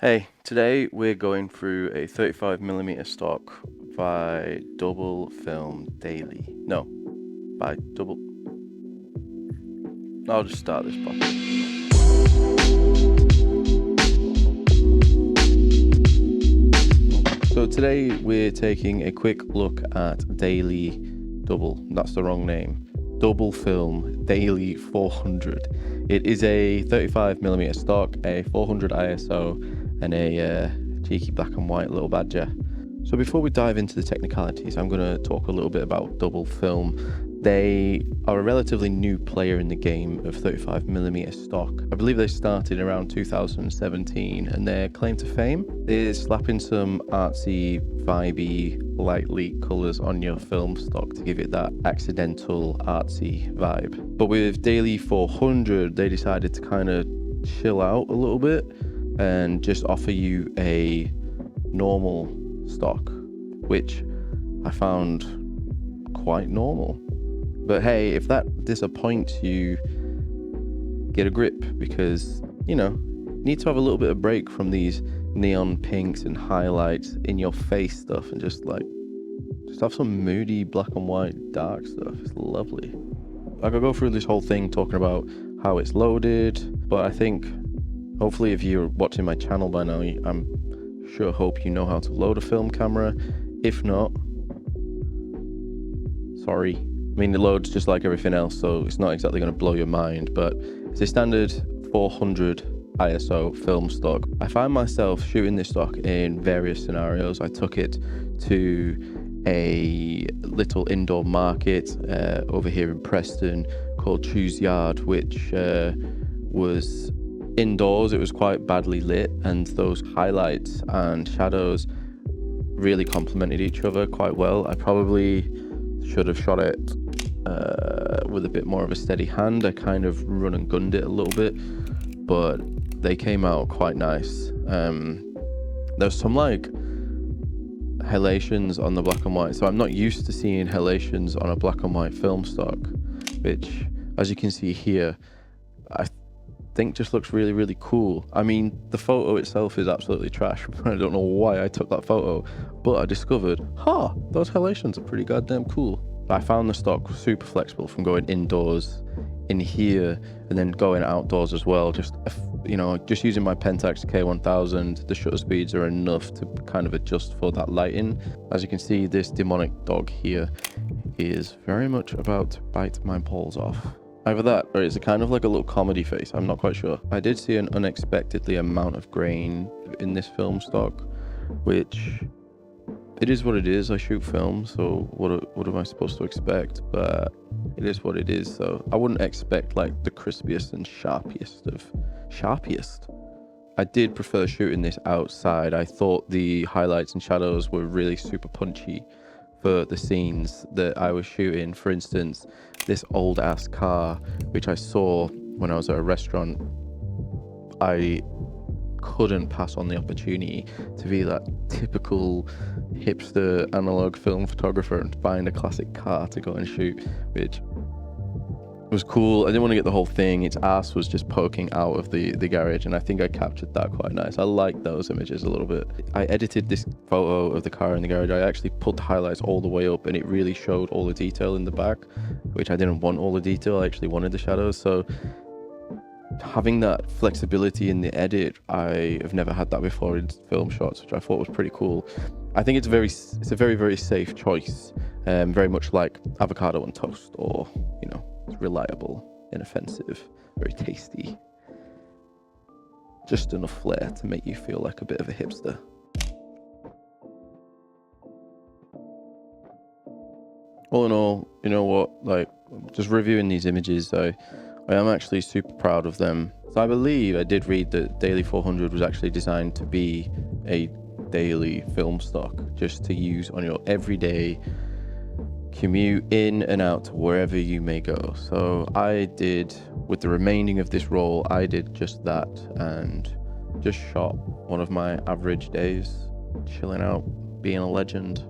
Hey, today we're going through a 35mm stock by Dubblefilm Daily. No, by Double. I'll just start this properly. So today we're taking a quick look at Daily Double. That's the wrong name. Dubblefilm Daily 400. It is a 35mm stock, a 400 ISO, and a cheeky black and white little badger. So before we dive into the technicalities, I'm going to talk a little bit about Dubblefilm. They are a relatively new player in the game of 35mm stock. I believe they started around 2017, and their claim to fame is slapping some artsy, vibey, lightly colours on your film stock to give it that accidental artsy vibe. But with Daily 400, they decided to kind of chill out a little bit and just offer you a normal stock, which I found quite normal. But hey, if that disappoints you, get a grip, because you need to have a little bit of break from these neon pinks and highlights in your face stuff, and just have some moody black and white dark stuff. It's lovely. I could go through this whole thing talking about how it's loaded, but I think hopefully if you're watching my channel by now, hope you know how to load a film camera. If not, sorry. I mean, it loads just like everything else, so it's not exactly going to blow your mind, but it's a standard 400 ISO film stock. I find myself shooting this stock in various scenarios. I took it to a little indoor market over here in Preston called Choose Yard, which was indoors. It was quite badly lit, and those highlights and shadows really complemented each other quite well. I probably should have shot it with a bit more of a steady hand. I kind of run and gunned it a little bit, but they came out quite nice. There's some halations on the black and white, so I'm not used to seeing halations on a black and white film stock, which, as you can see here, I think just looks really, really cool. I mean, the photo itself is absolutely trash. I don't know why I took that photo, but I discovered, those halations are pretty goddamn cool. I found the stock super flexible, from going indoors in here and then going outdoors as well. Just using my Pentax K1000, the shutter speeds are enough to kind of adjust for that lighting. As you can see, this demonic dog here is very much about to bite my balls off. Either that, or it's a kind of like a little comedy face. I'm not quite sure. I did see an unexpectedly amount of grain in this film stock, which it is what it is. I shoot film, so what am I supposed to expect? But it is what it is. So I wouldn't expect like the crispiest and sharpiest. I did prefer shooting this outside. I thought the highlights and shadows were really super punchy for the scenes that I was shooting. For instance, this old ass car, which I saw when I was at a restaurant, I couldn't pass on the opportunity to be that typical hipster analog film photographer and find a classic car to go and shoot, which was cool. I didn't want to get the whole thing. Its ass was just poking out of the garage, and I think I captured that quite nice. I like those images a little bit. I edited this photo of the car in the garage. I actually put the highlights all the way up, and it really showed all the detail in the back, which I didn't want all the detail. I actually wanted the shadows. So having that flexibility in the edit, I have never had that before in film shots, which I thought was pretty cool. I think it's a very, very safe choice, very much like avocado on toast, or it's reliable, inoffensive, very tasty, just enough flair to make you feel like a bit of a hipster. All in all, you know what, just reviewing these images, I am actually super proud of them. So I believe I did read that Daily 400 was actually designed to be a daily film stock, just to use on your everyday commute in and out to wherever you may go. So I did, with the remaining of this roll, I did just that, and just shot one of my average days, chilling out, being a legend.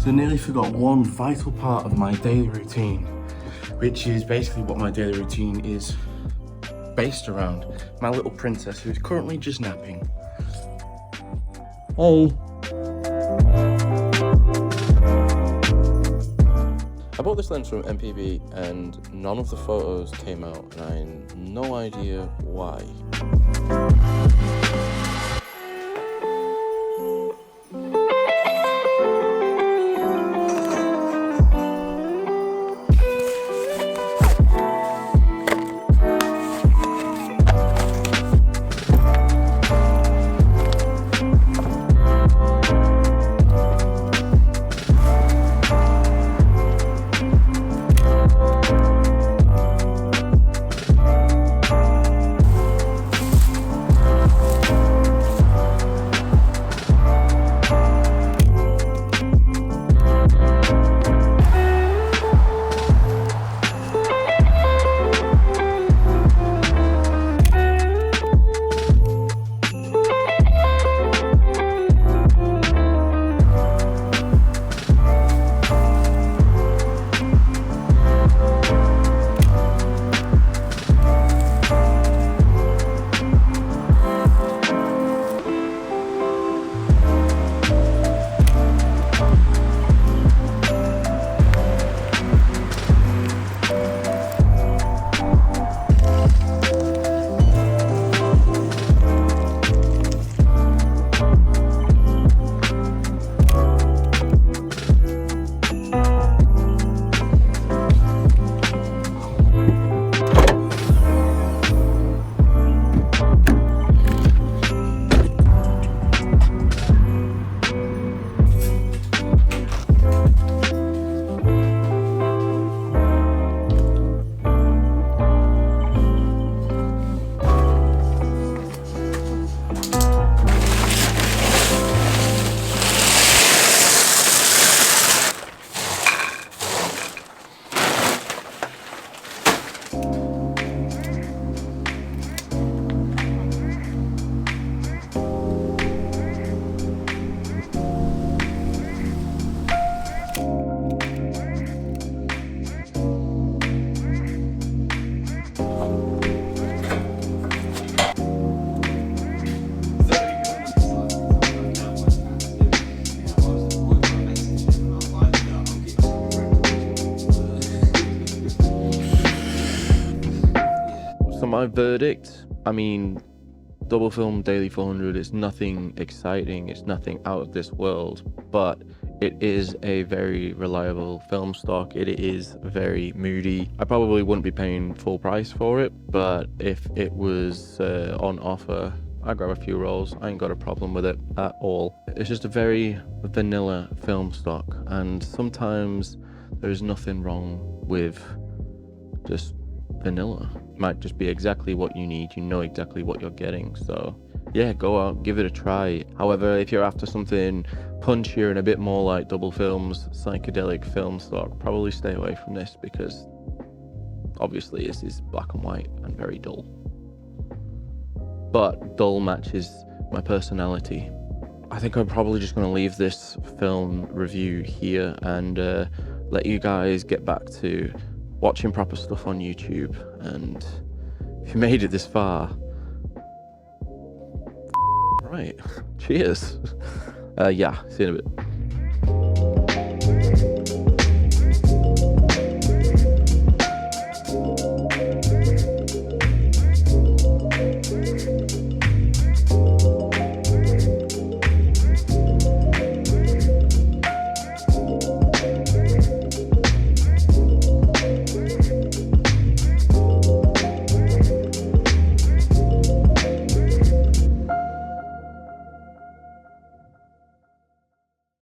So I nearly forgot one vital part of my daily routine, which is basically what my daily routine is based around. My little princess, who is currently just napping. Hey. I bought this lens from MPB and none of the photos came out, and I have no idea why. My verdict, I mean, Dubblefilm Daily 400 is nothing exciting, it's nothing out of this world, but it is a very reliable film stock. It is very moody. I probably wouldn't be paying full price for it, but if it was on offer, I'd grab a few rolls. I ain't got a problem with it at all. It's just a very vanilla film stock, and sometimes there's nothing wrong with just vanilla. It might just be exactly what you need. You know exactly what you're getting. So yeah, go out, give it a try. However, if you're after something punchier and a bit more like Dubblefilm's psychedelic film stock, probably stay away from this, because obviously this is black and white and very dull. But dull matches my personality. I think I'm probably just going to leave this film review here and let you guys get back to watching proper stuff on YouTube. And if you made it this far, right, cheers. Yeah, see you in a bit.